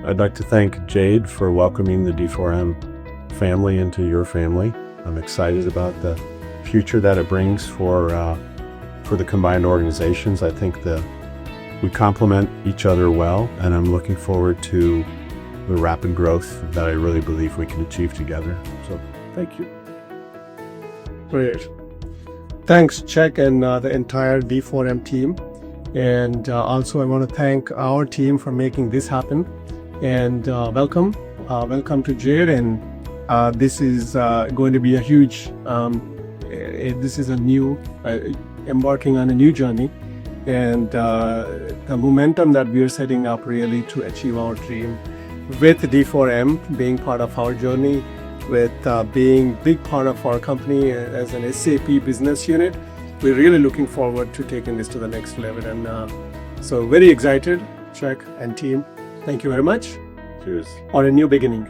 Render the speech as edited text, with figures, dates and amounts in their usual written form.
I'd like to thank Jade for welcoming the D4M family into your family. I'm excited about the future that it brings for the combined organizations. I think that we complement each other well, and I'm looking forward to the rapid growth that I really believe we can achieve together. So, thank you. Great. Thanks, Czech, and the entire D4M team. And also I want to thank our team for making this happen. And welcome to Jade. And this is going to be a huge, this is a new, embarking on a new journey. And the momentum that we are setting up really to achieve our dream with D4M being part of our journey, with being big part of our company as an SAP business unit. We're really looking forward to taking this to the next level. And so very excited, Czech and team. Thank you very much. Cheers. On a new beginning.